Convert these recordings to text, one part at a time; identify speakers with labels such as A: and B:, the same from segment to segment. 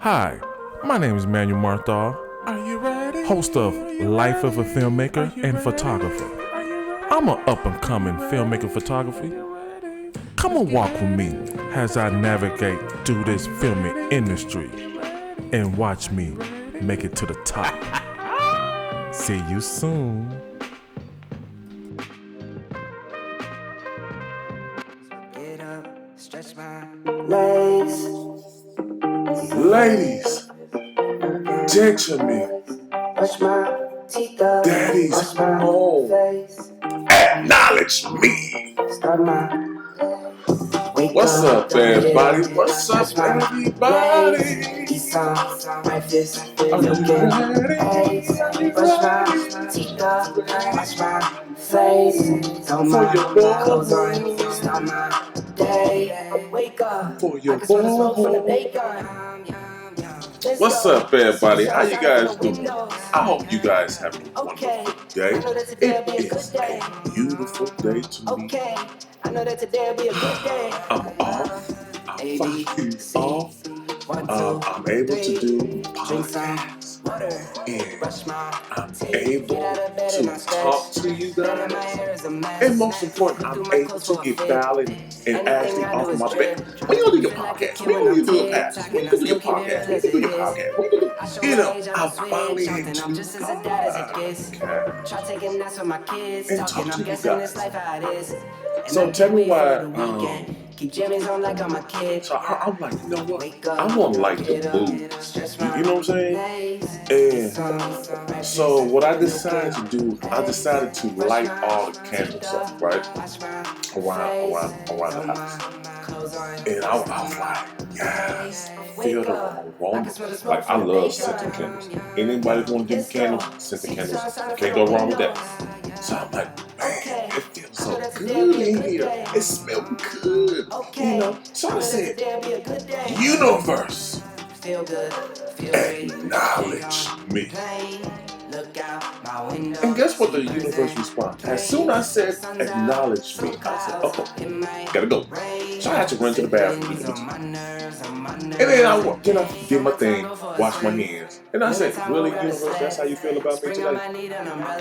A: Hi, my name is Manuel Marthal, host of Life of a Filmmaker and Photographer. I'm an up-and-coming filmmaker photography. Come and walk with me as I navigate through this filming industry and watch me make it to the top. See you soon.
B: Get up, stretch my legs.
A: Ladies, gentlemen,
B: Brush my teeth up.
A: daddies
B: Wash my
A: home,
B: face.
A: acknowledge me.
B: Start my wake
A: What's up, everybody?
B: get
A: What's up,
B: stretch my
A: everybody?
B: legs. Eat some breakfast.
A: Are you
B: Milk and
A: ready?
B: eggs. Brush my teeth up. Wash my face. Throw my
A: your boy.
B: clothes on. Start my day. Wake up.
A: For your
B: I can smell the smoke from the
A: boy.
B: bacon.
A: What's up, everybody? How you guys doing? I hope you guys having a wonderful day. It is a beautiful day to me.
B: I know that today will be a good day.
A: I'm off. I'm fucking off. I'm able to do podcasts, and I'm able to talk to you guys. And most important, I'm able to get valid and actually off my bed. When you do your podcast, when you do a pass, when you do your podcast, when you do your podcast, when you do, you know, I'm finally able to
B: Try taking naps with my kids,
A: and
B: talking,
A: talk
B: I'm
A: to you
B: guessing this
A: guys.
B: life how it is.
A: So tell me why.
B: Keep Jimmy's on like I'm a kid.
A: So I'm like, you know what? I want to like the blues. You know what I'm saying? And so what I decided to do, I decided to light all the candles up, right? Around the house. And I was like, yes, feel the aroma. Like, I love scented candles. Anybody want to give me candles? Scented candles. Can't go wrong with that. So I'm like, man, it feels so good in here. It smells good. You know? So I said, universe, acknowledge me. And guess what the universe responded? As soon as I said, acknowledge me, I said, uh-oh, gotta go. So I had to run to the bathroom. And then I did my thing, washed my hands. And I said, really, universe, that's how you feel about me today?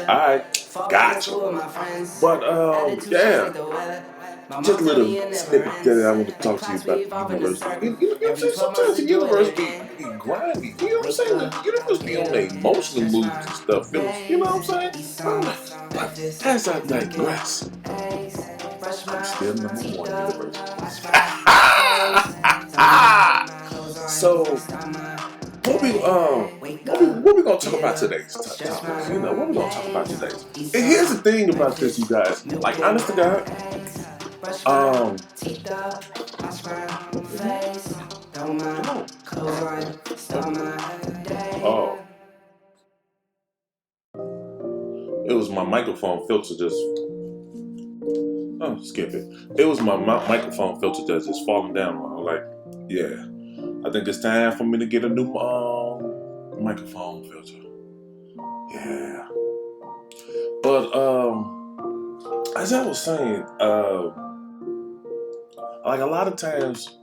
A: Alright, gotcha. But, yeah. Just a little snippet that I want to talk to you about the universe. You know what I'm saying? Sometimes the universe be grimy. You know what I'm saying? The universe be on the emotional moods and stuff. You know what I'm saying? But as I digress, I'm still number one universe. So, what we gonna talk about today's topic? You know, what we gonna talk about today? And here's the thing about this, you guys. Like, honest to God, oh, it was my microphone filter just. Oh, skip it. It was my microphone filter that's just falling down. I'm like, yeah, I think it's time for me to get a new microphone filter. Yeah, but as I was saying, like a lot of times,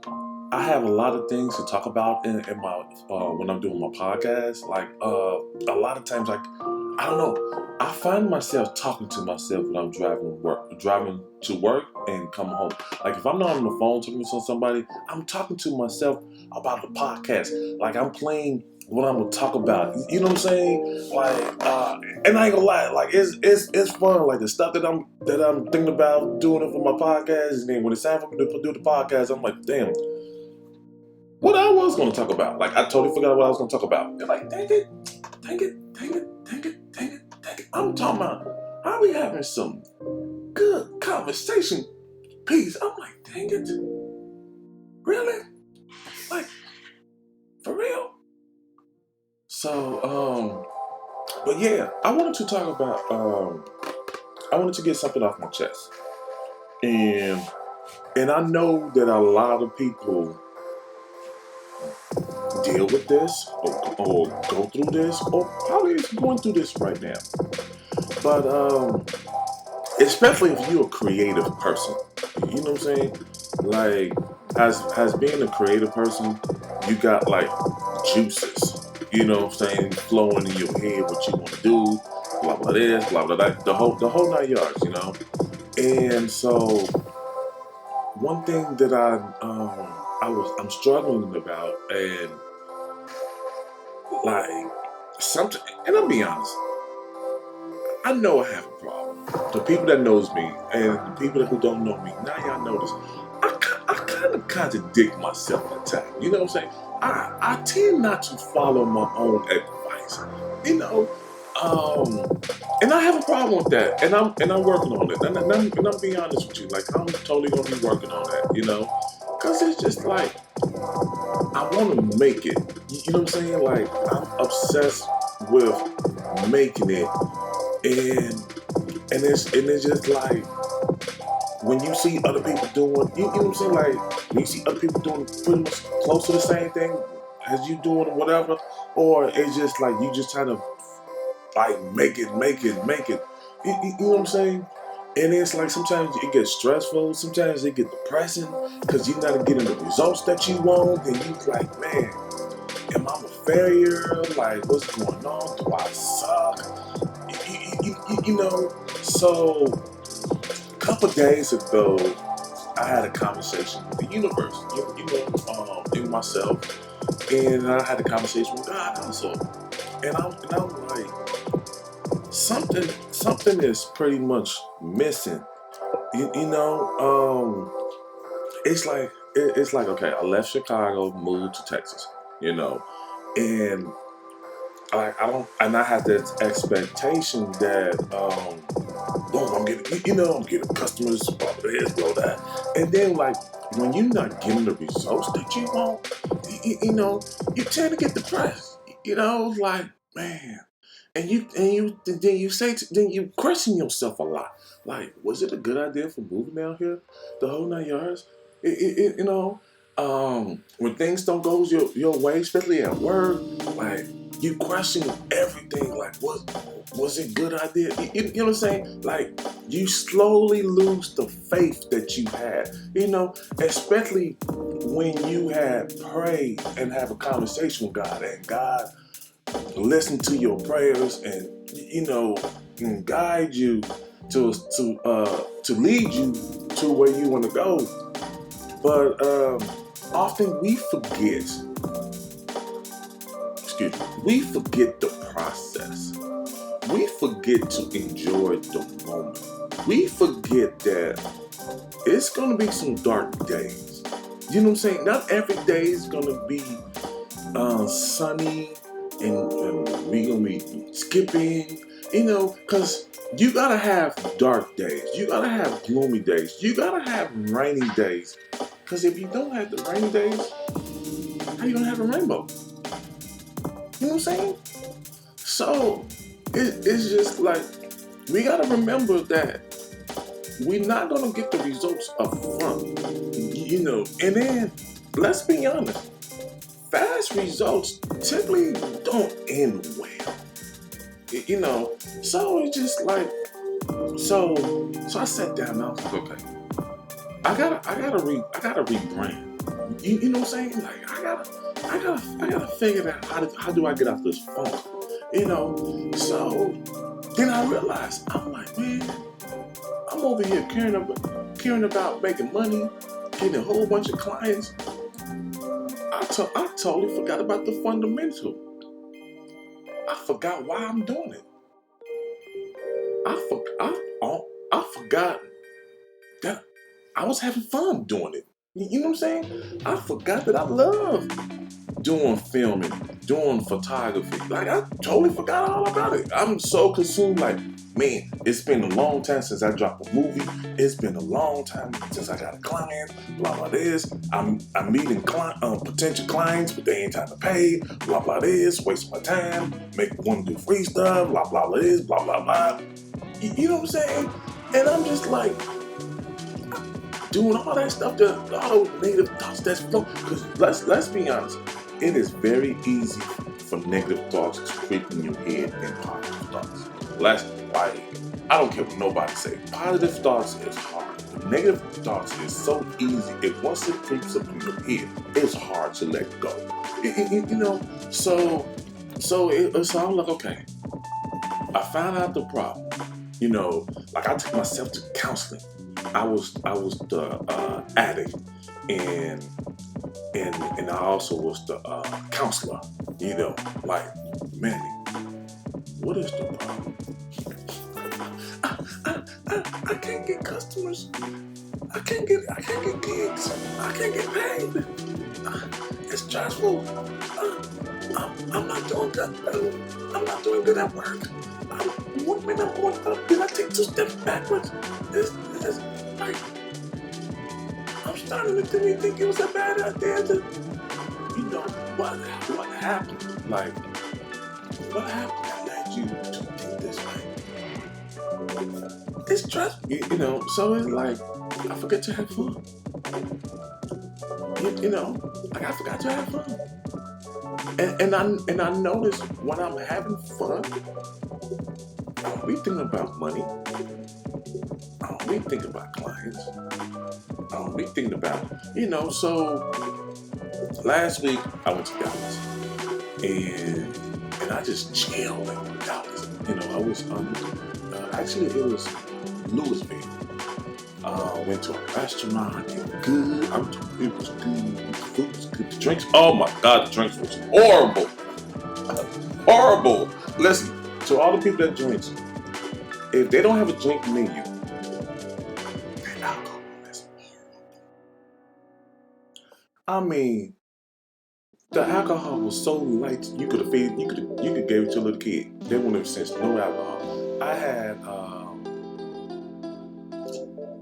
A: I have a lot of things to talk about in my when I'm doing my podcast. Like a lot of times, like I don't know, I find myself talking to myself when I'm driving to work and come home. Like if I'm not on the phone talking to somebody, I'm talking to myself about the podcast. Like I'm playing what I'm gonna talk about. You know what I'm saying? Like, and I ain't gonna lie, like it's fun. Like the stuff that I'm thinking about doing it for my podcast, and then when it's time for me to do the podcast, I'm like, damn. What I was going to talk about. Like, I totally forgot what I was going to talk about. They're like, dang it. I'm talking about, are we having some good conversation piece? I'm like, dang it. Really? Like, for real? So, but yeah, I wanted to talk about, I wanted to get something off my chest. And I know that a lot of people deal with this or go through this or probably is going through this right now. But especially if you're a creative person, you know what I'm saying? Like as being a creative person, you got like juices. You know what I'm saying? Flowing in your head, what you want to do, blah blah this, blah blah that, the whole 9 yards, you know. And so one thing that I'm struggling about, and like sometimes, and I'll be honest, I know I have a problem. The people that knows me and the people who don't know me, now y'all know this. I kind of contradict myself at times. You know what I'm saying? I tend not to follow my own advice. You know, and I have a problem with that, and I'm working on it. And I'm being honest with you, like I'm totally gonna be working on that. You know, because it's just like I want to make it. You know what I'm saying? Like I'm obsessed with making it, and it's just like when you see other people doing, you know what I'm saying? Like when you see other people doing pretty much close to the same thing as you doing or whatever, or it's just like you just trying to like make it. You know what I'm saying? And it's like sometimes it gets stressful, sometimes it get depressing because you're not getting the results that you want, and you like, man, am I a failure? Like, what's going on? Do I suck? You know? So, a couple days ago, I had a conversation with the universe, in myself, and I had a conversation with God also. And I'm like, something is pretty much missing. It's like okay, I left Chicago, moved to Texas, you know, and I don't, and I had this expectation that boom, I'm getting customers, blah this, blah that, and then like when you're not getting the results that you want, you tend to get depressed, like man, then you question yourself a lot, like was it a good idea for moving down here, the whole 9 yards, when things don't go your way, especially at work, like you question everything. Like, was it a good idea? You know what I'm saying? Like, you slowly lose the faith that you had. Especially when you had prayed and have a conversation with God, and God listen to your prayers, and and guide you to lead you to where you want to go. But often we forget the process. We forget to enjoy the moment. We forget that it's gonna be some dark days. You know what I'm saying? Not every day is gonna be sunny, and we gonna be skipping. Because you gotta have dark days. You gotta have gloomy days. You gotta have rainy days. Because if you don't have the rainy days, how you gonna have a rainbow? You know what I'm saying? So it's just like we gotta remember that we're not gonna get the results up front. And then let's be honest, fast results typically don't end well. So it's just like so I sat down and I was like, okay, I gotta rebrand. You know what I'm saying? Like I gotta figure out how do I get out this funk. So then I realized I'm like, man, I'm over here caring about making money, getting a whole bunch of clients. I totally forgot about the fundamental. I forgot why I'm doing it. I forgot that I was having fun doing it. You know what I'm saying? I forgot that I love doing filming, doing photography. Like I totally forgot all about it. I'm so consumed. Like, man, it's been a long time since I dropped a movie. It's been a long time since I got a client. Blah blah this. I'm meeting potential clients, but they ain't time to pay. Blah blah this. Wasting my time. Want to do free stuff. Blah blah this. Blah blah blah. You know what I'm saying? And I'm just like doing all that stuff, all those negative thoughts that's flowing. Because let's be honest, it is very easy for negative thoughts to creep in your head than positive thoughts. I don't care what nobody say. Positive thoughts is hard. Negative thoughts is so easy. Once it creeps up in your head, it's hard to let go. So I was like, okay. I found out the problem. Like I took myself to counseling. I was the addict, and I also was the counselor. Like, Manny, what is the problem? I can't get customers. I can't get gigs. I can't get paid. It's stressful. I'm not doing good. I'm not doing good at work. One minute I'm going up, then I take 2 steps backwards. It's like, I'm starting to think it was a bad idea to, what happened? Like, what happened that led you to think this way? It's stressful, so it's like, I forget to have fun. Like I forgot to have fun. And I notice when I'm having fun, I don't be thinking about money. I don't be thinking about clients. I don't be thinking about, so last week I went to Dallas and I just chilled in Dallas. I was actually it was Louisville. Went to a restaurant, it was good. It was good. The food was good. The drinks, oh my God, the drinks was horrible. Horrible. Listen, to all the people that drinks, if they don't have a drink menu, their alcohol is horrible. I mean, the alcohol was so light you could give it to a little kid. They wouldn't have sensed no alcohol. I had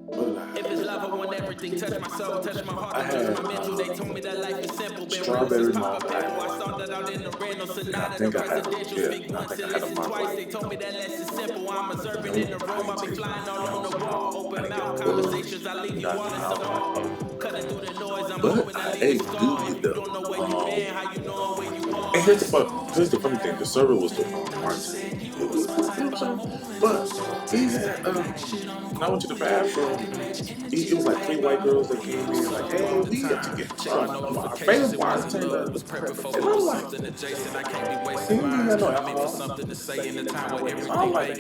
A: what did I have?
B: If it's love, I want everything. Touch my soul, touch my heart,
A: I
B: touch
A: had
B: my mental. They told me that life is simple.
A: strawberry
B: Pop
A: malt.
B: up apple. I saw that out in the Reno
A: I
B: Sonata.
A: think
B: The
A: I had
B: presidential speak once and listen twice. They told me that less is simple. I'm observing in the room. I'll be flying all on the wall. Open mouth conversations. I leave you all in some awe. Cutting through the noise. I'm
A: But
B: moving. I
A: I
B: leave
A: ate
B: a scar.
A: good
B: If you
A: though.
B: don't know where you been, how you know where you are?
A: And here's the funny thing. The server was the bartender. But he had when I went to the bathroom, it was like 3 white girls that came in like, hey, we have to get our favorite bartender. And I'm like, he ain't got no alcohol. I'm like, what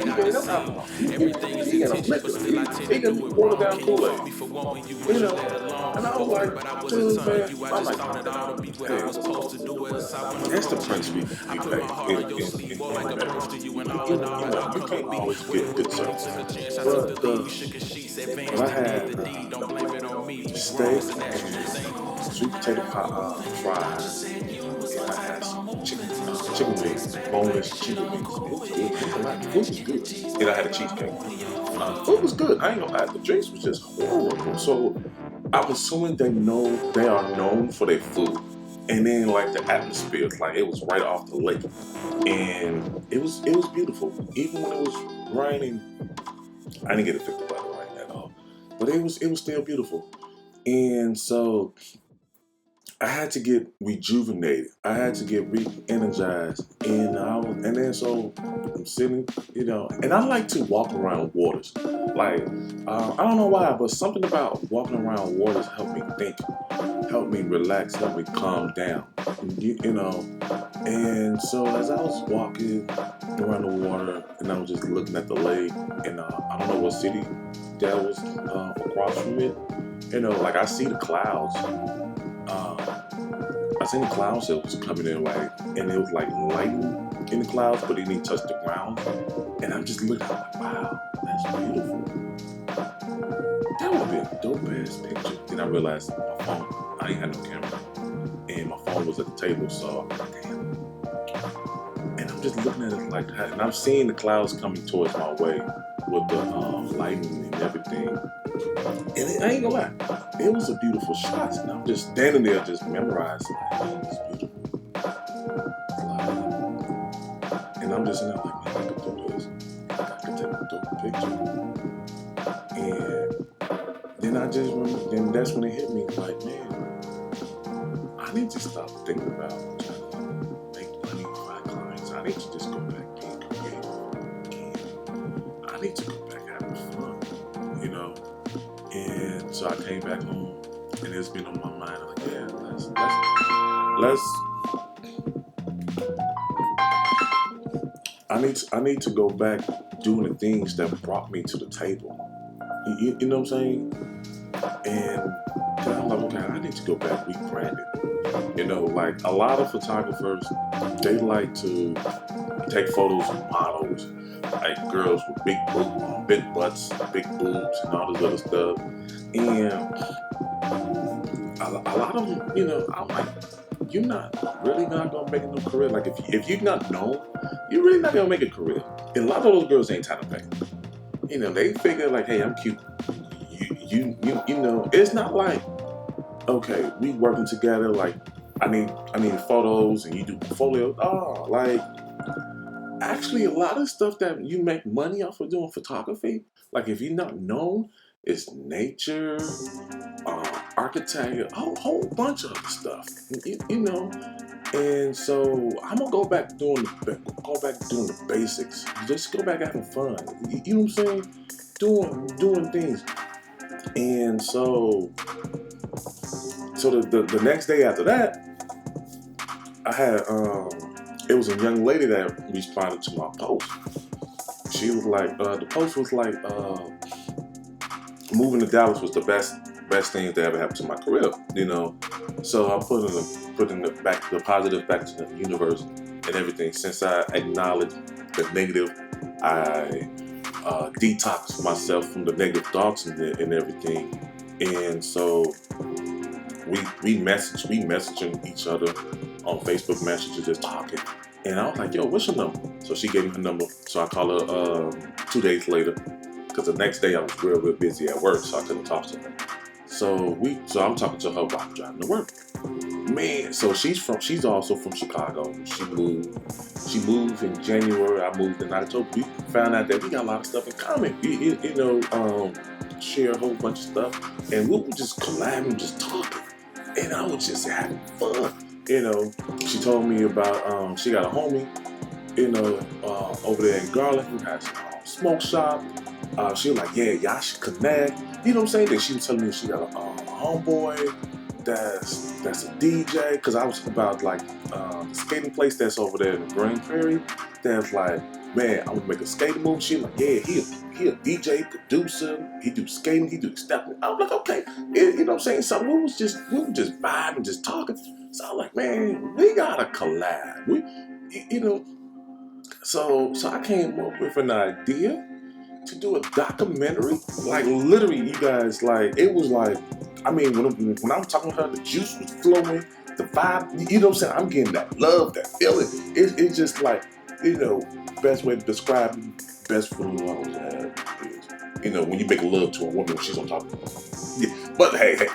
A: he gave them alcohol? He got them liquor. He got watered down Kool-Aid. And I was like, dude, man, I'm like, hey, that's the price we pay in you can't always get good service. But I had steak and sweet potato fries, and I had some chicken wings, boneless chicken wings. It was good. The food was good. And I had a cheesecake. Food was good. I ain't gonna lie. The drinks was just horrible. So I'm assuming they are known for their food. And then like the atmosphere, like it was right off the lake. And it was beautiful. Even when it was raining, I didn't get affected by the rain at all. But it was still beautiful. And so I had to get rejuvenated. I had to get re-energized. And so I'm sitting, and I like to walk around waters. Like, I don't know why, but something about walking around waters helped me think, helped me relax, helped me calm down. And so as I was walking around the water and I was just looking at the lake, and I don't know what city that was across from it. Like I see the clouds. I seen the clouds that was coming in like, and it was like lightning in the clouds, but it didn't touch the ground. And I'm just looking, I'm like, wow, that's beautiful. That would be a dope ass picture. Then I realized my phone, I ain't had no camera, and my phone was at the table, so I'm like, damn. And I'm just looking at it like that, and I'm seeing the clouds coming towards my way with the lightning and everything. And I ain't gonna lie, it was a beautiful shot. And I'm just standing there, just memorizing. Like, man, it's beautiful. And I'm just in there like, man, I could do this. I could take a dope picture. And then then that's when it hit me. Like, man, I need to stop thinking about trying to make money with my clients. I need to just go back being creative again. I need to go back having fun. so I came back home, and it's been on my mind. I'm like, yeah, let's. I need to go back doing the things that brought me to the table. You know what I'm saying? And then I'm like, okay, I need to go back rebrand it. You know, like a lot of photographers, they like to take photos of models, like girls with big butts, big boobs, and all this other stuff. And a lot of them, you know, I'm like, you're really not gonna make a new career. Like if you're not known, you're really not gonna make a career. And a lot of those girls ain't trying to pay. You know, they figure like, hey, I'm cute. You know, it's not like, okay, we working together. Like, I need photos, and you do portfolio. Oh, like, actually, a lot of stuff that you make money off of doing photography. Like, if you're not known, it's nature, architecture, a whole bunch of other stuff. You know. And so I'm gonna go back doing the basics. Just go back having fun. You know what I'm saying? Doing things. And so the next day after that, I had it was a young lady that responded to my post. She was like, the post was like, moving to Dallas was the best thing that ever happened to my career. You know, so I'm putting the positive back to the universe and everything. Since I acknowledged the negative, I detoxed myself from the negative thoughts and everything. And so we messaging each other on Facebook messages, just talking. And I was like, yo, what's your number? So she gave me her number. So I called her 2 days later, because the next day I was real busy at work, so I couldn't talk to her. So I'm talking to her while I'm driving to work. Man, so she's also from Chicago. She moved in January. I moved in October. We found out that we got a lot of stuff in common. You know, share a whole bunch of stuff, and we were just collabing, just talking, and I was just having fun. You know, she told me about she got a homie, you know, over there in Garland who has a smoke shop. She was like, yeah, y'all should connect. You know what I'm saying? Then she was telling me she got a homeboy that's a DJ. Because I was about like the skating place that's over there in the Green Prairie. That's like, man, I'm gonna make a skating movie. She was like, yeah, he a DJ, producer. He do skating, he do stepping. I was like, okay, you know what I'm saying? So we were just vibing, just talking. So I was like, man, we gotta collab. You know. So I came up with an idea to do a documentary. Like literally, you guys, like it was like, I mean, when I'm talking to her, the juice was flowing, the vibe. You know what I'm saying? I'm getting that love, that feeling. It's just like, you know, best way to describe best feeling I always had is, you know, when you make love to a woman when she's on top of you. Yeah. But hey,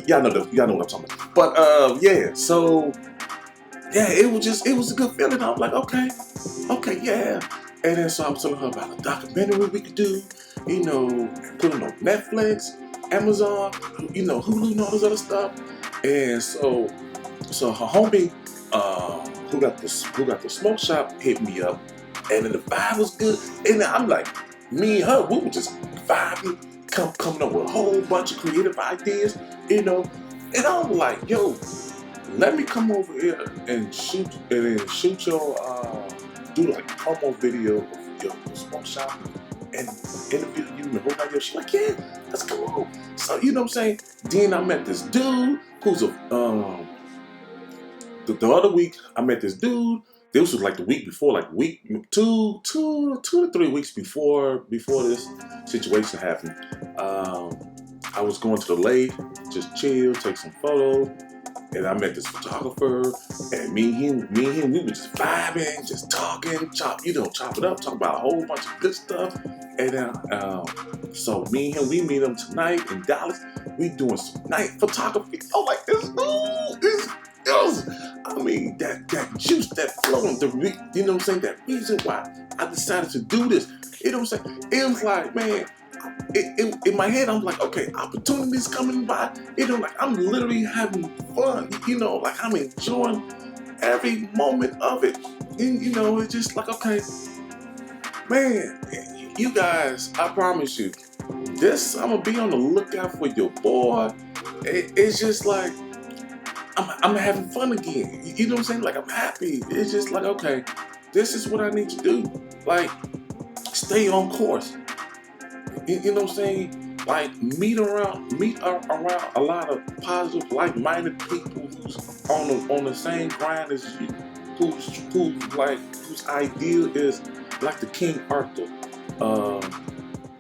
A: y'all know what I'm talking about. But yeah, so yeah, it was a good feeling. I was like, okay, yeah. And then so I was telling her about a documentary we could do, you know, put it on Netflix, Amazon, you know, Hulu and all this other stuff. And so her homie, who got the smoke shop, hit me up, and then the vibe was good. And then I'm like, me and her, we were just vibing, coming up with a whole bunch of creative ideas, you know. And I'm like, yo, let me come over here and shoot your do like a promo video of your smoke shop and interview you and the whole idea. She's like, yeah, let's come on. So you know what I'm saying? Then I met this dude who's a the other week I met this dude. This was like the week before, like two to 3 weeks before this situation happened. I was going to the lake, just chill, take some photos. And I met this photographer, and me and him, we were just vibing, just talking, chop it up, talk about a whole bunch of good stuff. And then, so me and him, we meet him tonight in Dallas. We doing some night photography. Oh, like this, I mean, that juice, that flowing, you know what I'm saying? That reason why I decided to do this. You know what I'm saying? It was like, man, in my head, I'm like, okay, opportunities coming by. You know, like I'm literally having fun. You know, like I'm enjoying every moment of it. And you know, it's just like, okay, man, you guys, I promise you, this, I'm gonna be on the lookout for your boy. It's just like I'm having fun again. You know what I'm saying? Like I'm happy. It's just like, okay, this is what I need to do. Like, stay on course. You know what I'm saying? Like meet around a lot of positive, like-minded people who's on the same grind as you, whose ideal is like the King Arthur uh,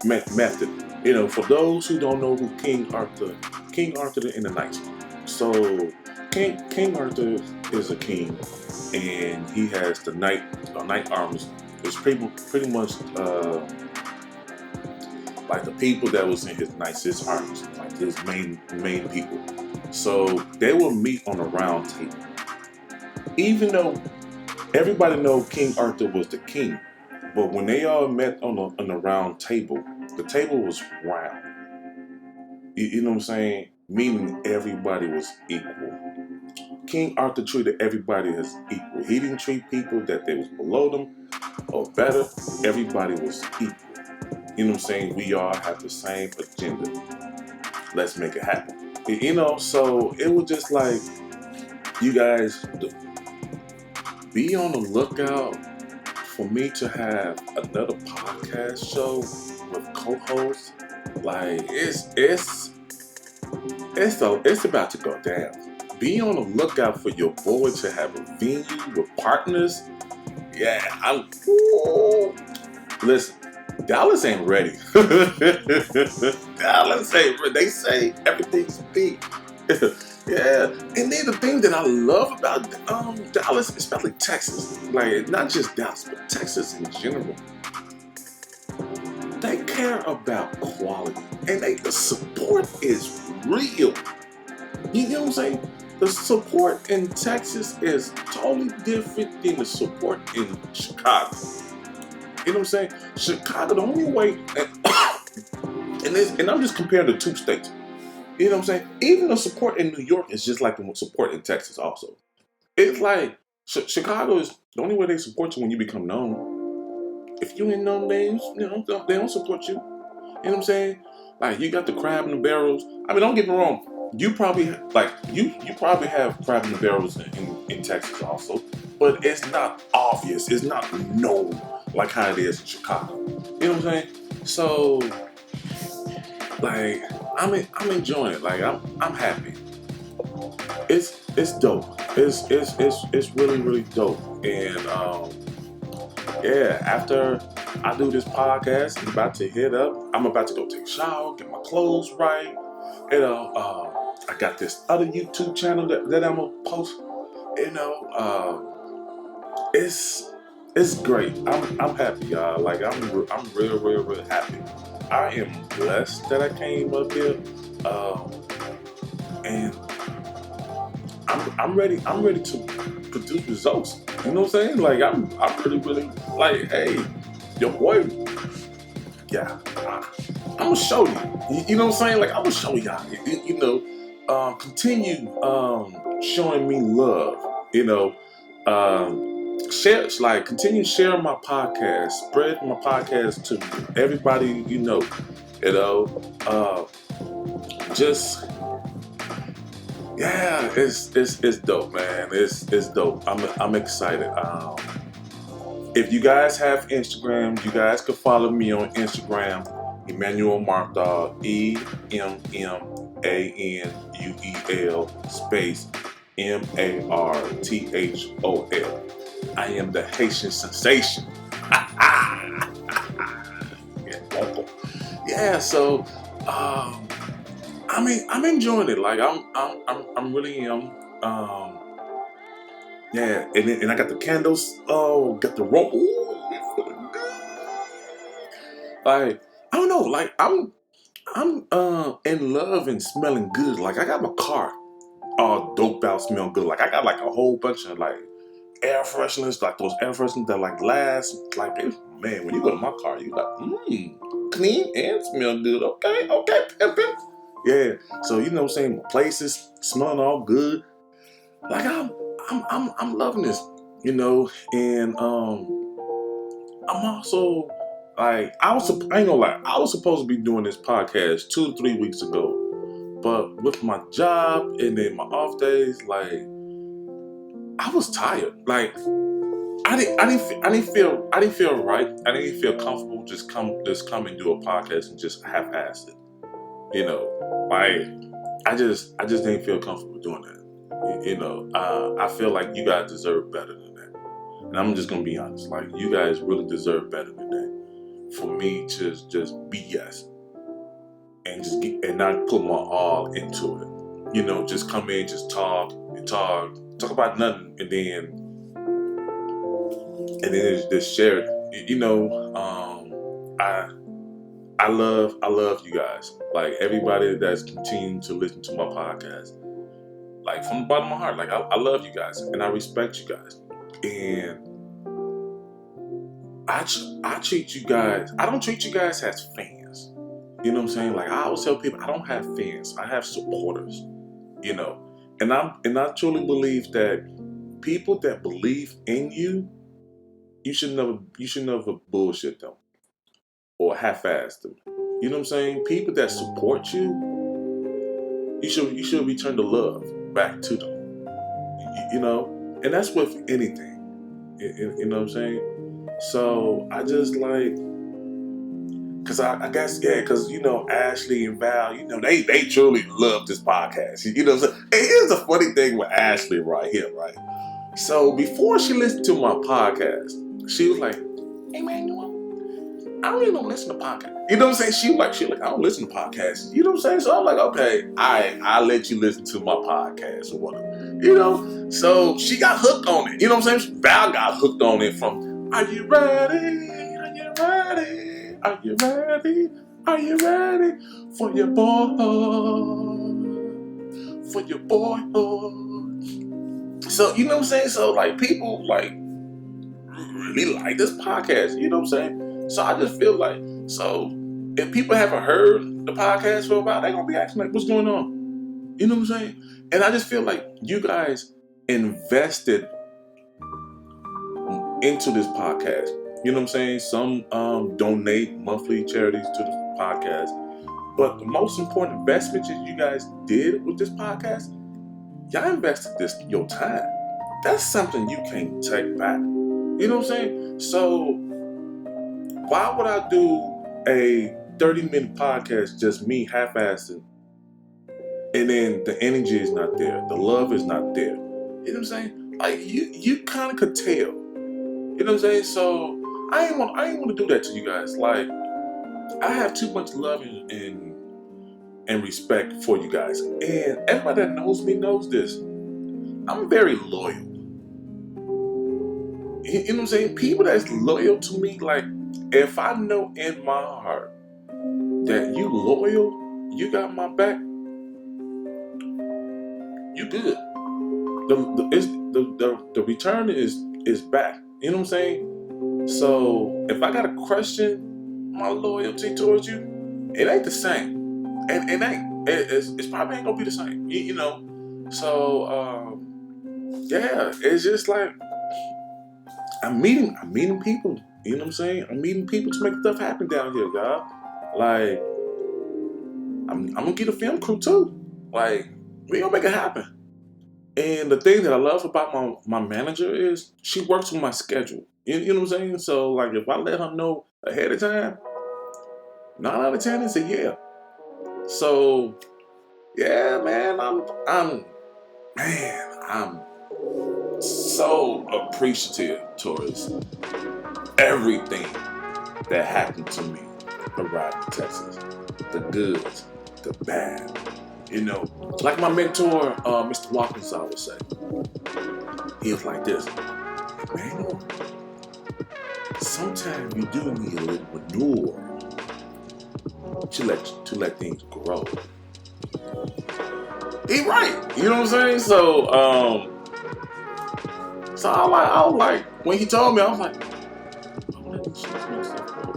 A: method. You know, for those who don't know who King Arthur in the Knights. So King Arthur is a king, and he has the knight armies. It's pretty much like the people that was in his knights, his armies, like his main people. So they will meet on a round table. Even though everybody know King Arthur was the king, but when they all met on a round table, the table was round. You know what I'm saying? Meaning everybody was equal. King Arthur treated everybody as equal. He didn't treat people that they was below them or better. Everybody was equal. You know what I'm saying? We all have the same agenda. Let's make it happen. You know, so it was just like, you guys be on the lookout for me to have another podcast show with co-hosts. Like it's about to go down. Be on the lookout for your boy to have a venue with partners. Yeah, listen, Dallas ain't ready. Dallas ain't ready. They say everything's big. Yeah, and then the thing that I love about Dallas, especially Texas, like not just Dallas, but Texas in general, they care about quality, and the support is real. You know what I'm saying? The support in Texas is totally different than the support in Chicago. You know what I'm saying? Chicago, the only way, and I'm just comparing the two states. You know what I'm saying? Even the support in New York is just like the support in Texas also. It's like Chicago is the only way they support you when you become known. If you ain't known, they don't support you. You know what I'm saying? Like you got the crab in the barrels. I mean, don't get me wrong. You probably you probably have crab in the barrels in Texas also, but it's not obvious. It's not known like how it is in Chicago. You know what I'm saying? So like I'm enjoying it. Like I'm happy. It's dope. It's really dope. And yeah, after I do this podcast, I'm about to hit up. I'm about to go take a shower, get my clothes right. You know, I got this other YouTube channel that I'm gonna post. You know, it's great. I'm happy, y'all. Like I'm real happy. I am blessed that I came up here, and I'm ready. I'm ready to produce results. You know what I'm saying? Like I'm really like, hey, your boy. Yeah, I'm gonna show you. You know what I'm saying? Like I'm gonna show y'all. You know, continue showing me love. You know, share, like continue sharing my podcast, spread my podcast to everybody you know. You know, just yeah, it's dope, man. It's dope. I'm excited. If you guys have Instagram, you guys can follow me on Instagram, Emmanuel Marthal, EMMANUEL space MARTHOL. I am the Haitian sensation. Yeah, so I'm enjoying it. Like I'm really am. Yeah, and I got the candles. Oh, got the rope. Ooh, it's feeling good. Like I don't know. Like I'm in love and smelling good. Like I got my car all doped out, smell good. Like I got like a whole bunch of like air fresheners, like those air fresheners that like last. Like man, when you go to my car, you like clean and smell good. Okay, pimpin'. Yeah. So you know what I'm saying? My place is smelling all good. Like I'm loving this, you know, and I'm also Like, I ain't gonna lie, I was supposed to be doing this podcast 2 to 3 weeks ago. But with my job and then my off days, like, I was tired. Like, I didn't feel right. I didn't feel comfortable just come and do a podcast and just half-ass it. You know, like, I just didn't feel comfortable doing that. I feel like you guys deserve better than that. And I'm just gonna be honest. Like, you guys really deserve better than that. For me to just BS and and not put my all into it. Just come in, just talk about nothing, and then just share it. I love you guys. Like, everybody that's continuing to listen to my podcast. Like, from the bottom of my heart, like, I love you guys and I respect you guys. And I treat you guys. I don't treat you guys as fans. You know what I'm saying? Like, I always tell people, I don't have fans. I have supporters. And I truly believe that people that believe in you, you should never bullshit them or half-ass them. You know what I'm saying? People that support you, you should return the love back to them. And that's with anything. You know what I'm saying? So I just like, cause I guess, yeah, cause Ashley and Val, they truly love this podcast. You know what I'm saying? And here's the funny thing with Ashley right here, right? So before she listened to my podcast, she was like, "Hey man, I don't even listen to podcasts." You know what I'm saying? She like, I don't listen to podcasts. You know what I'm saying? So I'm like, okay, I'll let you listen to my podcast or whatever. So she got hooked on it. You know what I'm saying? Val got hooked on it from, "Are you ready? Are you ready? Are you ready? Are you ready for your boyhood? For your boyhood?" So, you know what I'm saying? So, like, people, like, really like this podcast. You know what I'm saying? So I just feel like, so if people haven't heard the podcast for a while, they're going to be asking, like, what's going on? You know what I'm saying? And I just feel like you guys invested into this podcast. You know what I'm saying? Some donate monthly charities to the podcast. But the most important investment that you guys did with this podcast, y'all invested your time. That's something you can't take back. You know what I'm saying? So why would I do a 30-minute podcast, just me half-assing, and then the energy is not there, the love is not there? You know what I'm saying? Like, you kind of could tell. You know what I'm saying? So I ain't want to do that to you guys. Like, I have too much love and respect for you guys, and everybody that knows me knows this. I'm very loyal. You know what I'm saying? People that's loyal to me, like, if I know in my heart that you loyal, you got my back, you good. The return is back. You know what I'm saying? So if I gotta question my loyalty towards you, it ain't the same. And it's probably ain't gonna be the same. So yeah, it's just like, I'm meeting people. You know what I'm saying? I'm meeting people to make stuff happen down here, y'all. Like, I'm gonna get a film crew too. Like, we gonna make it happen. And the thing that I love about my manager is she works on my schedule. You know what I'm saying? So, like, if I let her know ahead of time, 9 out of 10 is a yeah. So yeah, man, I'm so appreciative towards everything that happened to me arriving in Texas. The goods, the bad. Like my mentor, Mr. Watkins, I would say. He was like this, "Man, sometimes you do need a little manure to let things grow." He right. You know what I'm saying? So I was like, when he told me, I was like,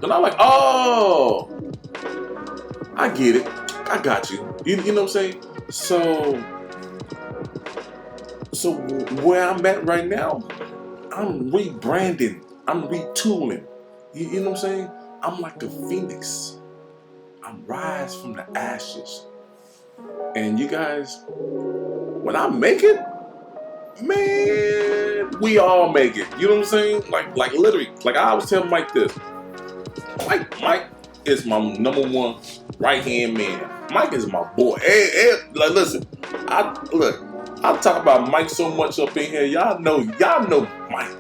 A: and I'm like, oh, I get it. I got you. You know what I'm saying? So where I'm at right now, I'm rebranding. I'm retooling. You know what I'm saying? I'm like a phoenix. I rise from the ashes. And you guys, when I make it, man, we all make it. You know what I'm saying? Like literally, like I always tell Mike this. Mike is my number one right hand man. Mike is my boy. Like listen, I talk about Mike so much up in here. Y'all know Mike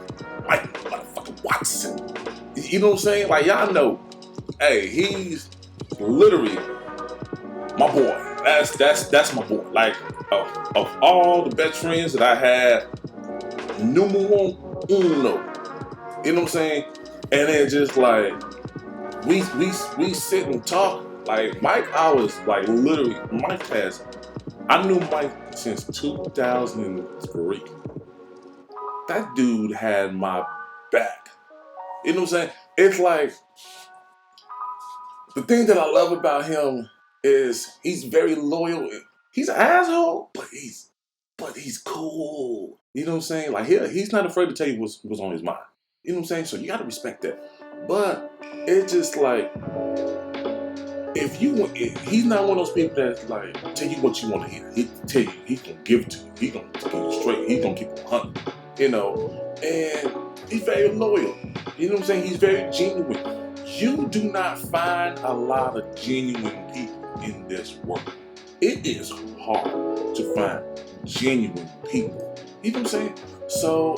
A: motherfucking Watson. You know what I'm saying? Like y'all know, hey, he's literally my boy. That's my boy. Like of all the best friends that I had, numero uno. You know what I'm saying? And then just like we sit and talk. Like Mike, I was like literally I knew Mike since 2003. That dude had my back. You know what I'm saying? It's like the thing that I love about him is he's very loyal. He's an asshole, but he's cool. You know what I'm saying? Like he's not afraid to tell you what's on his mind. You know what I'm saying? So you gotta respect that. But it's just like if he's not one of those people that's like tell you what you want to hear. He tell you, he's gonna give it to you. He's gonna give you straight. He's gonna keep it 100. You know, and he's very loyal. You know what I'm saying? He's very genuine. You do not find a lot of genuine people in this world. It is hard to find genuine people. You know what I'm saying? So,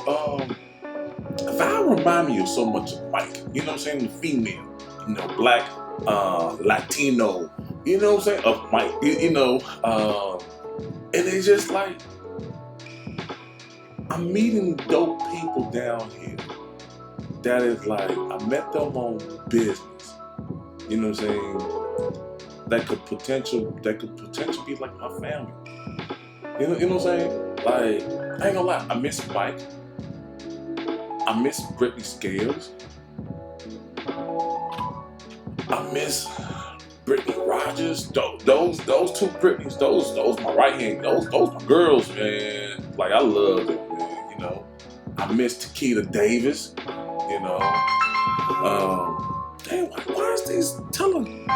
A: Val remind me of so much of Mike. You know what I'm saying? The female, black, Latino. You know what I'm saying? Of Mike. And it's just like I'm meeting dope people down here. That is like I met them on business. You know what I'm saying? That could potentially be like my family. You know what I'm saying? Like I ain't gonna lie, I miss Mike. I miss Brittany Scales. I miss Brittany Rogers. Those two Britneys. Those my right hand. Those my girls, man. Like I love them, man. You know. I miss Takeda Davis. You know. Damn, why is these telling?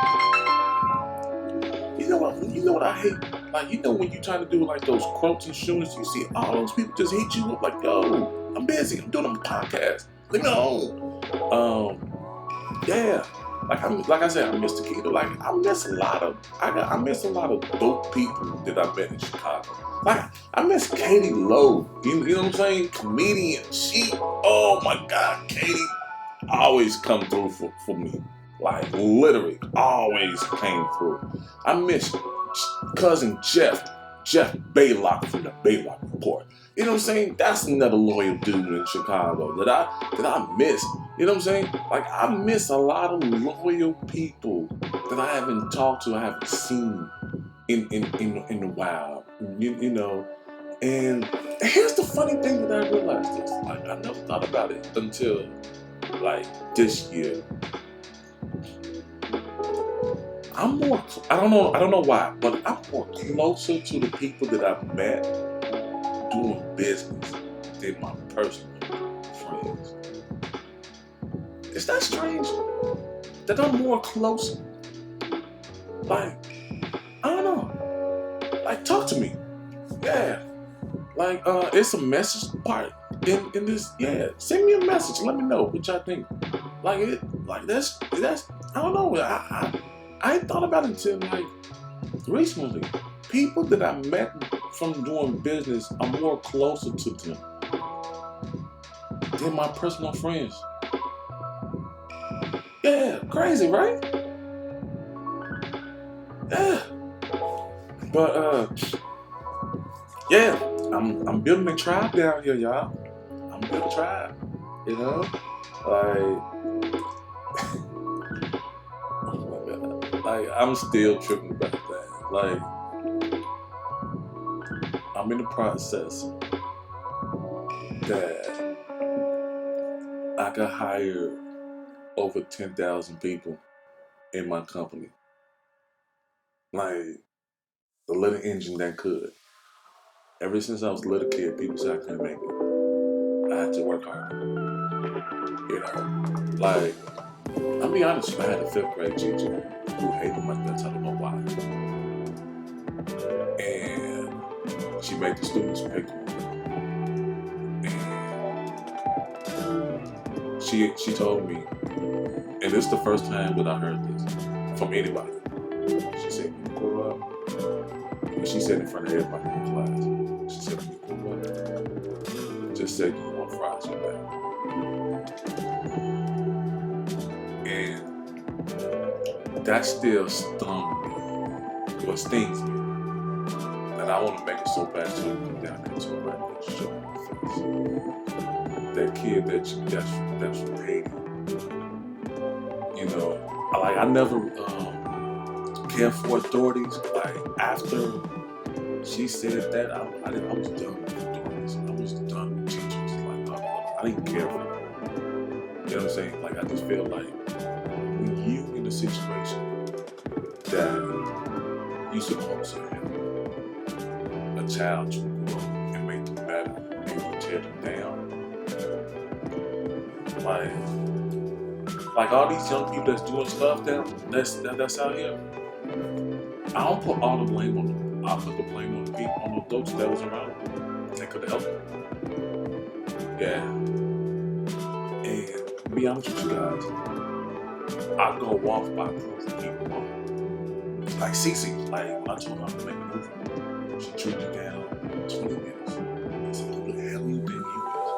A: You know what I hate? Like, when you're trying to do like those quotes and shooters, you see all those people just hit you up like, yo, I'm busy. I'm doing a podcast. Leave me alone. Yeah. Like I said, I miss Takeda. Like I miss a lot of dope people that I met in Chicago. Like I miss Katie Lowe. You know what I'm saying? Comedian. Oh my God, Katie always come through for me. Like literally always came through. I miss cousin Jeff Baylock from the Baylock Report. You know what I'm saying? That's another loyal dude in Chicago that I miss. You know what I'm saying? Like I miss a lot of loyal people that I haven't talked to, I haven't seen in a while. You know. And here's the funny thing that I realized this. Like I never thought about it until like this year. I don't know why, but I'm more closer to the people that I've met doing business than my personal friends. Is that strange? That I'm more close? Like, I don't know. Like, talk to me. Yeah. Like, it's a message part in this. Yeah. Send me a message. Let me know what y'all think. That's I don't know. I ain't thought about it until like recently. People that I met from doing business are more closer to them than my personal friends. Yeah, crazy, right? Yeah. But yeah, I'm building a tribe down here, y'all. I'm building a tribe. You know? Like I'm still tripping about that. Like I'm in the process that I could hire over 10,000 people in my company. Like the little engine that could. Ever since I was a little kid, people said I couldn't make it. I had to work harder. You know, like I'll be honest, I had a 5th grade teacher who hated my guts. I don't know why. And she made the students pick one. And she told me, and this is the first time that I heard this from anybody. She said, when you grow up, and she said in front of everybody in class, she said, when you grow up, just say you want fries with that. And that still stung me, or stings me. And I want to make it so bad so you come down there to right now, show my face. That kid that's from Haiti, you know, like I never cared for authorities. Like after she said that, I was done with authorities. I was done with teachers. Like I didn't care for them. You know what I'm saying? Like I just feel like when you in a situation that you supposed to help a child to grow and make them better, and you tear them down. Like all these young people that's doing stuff that's out here. I don't put all the blame on them. I put the blame on the people, on the adults that was around them. They could have helped them. Yeah. And to be honest with you guys, I go off by proving people wrong. Like Cece, like when I told her I would make a movie, she turned me down 20 minutes. I said, who the hell you think you is?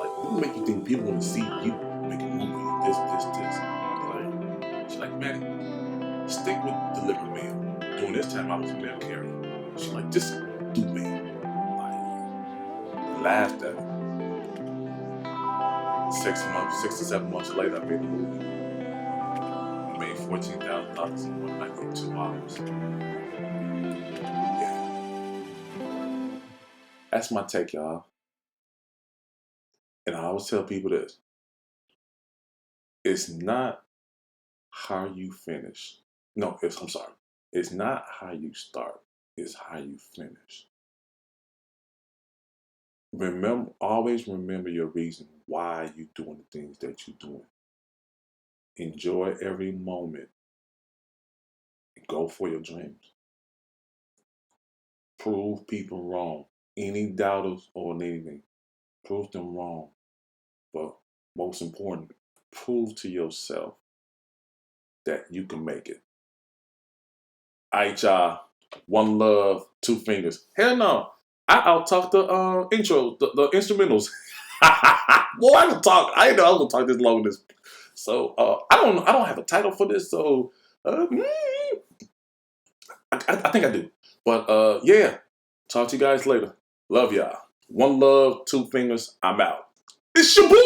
A: Like, who make you think people want to see you make a movie? This. Like, she's like, man, stick with delivery mail. During this time, I was a mail carrier. She's like, just do mail. Like, laughed at her. 6 to 7 months later, I made the movie. I made $14,000 in one night in 2 hours. Yeah. That's my take, y'all. And I always tell people this. It's not how you finish. No, I'm sorry. It's not how you start. It's how you finish. Always remember your reason why you're doing the things that you're doing. Enjoy every moment. Go for your dreams. Prove people wrong. Any doubters or anything, prove them wrong. But most important, prove to yourself that you can make it. All right, y'all. One love, 2 fingers. Hell no. I out-talk the intro, the instrumentals. Boy, I can talk. I didn't know I was gonna talk this long. This. So I don't have a title for this. So I think I do. But yeah. Talk to you guys later. Love y'all. One love, 2 fingers. I'm out. It's your boy.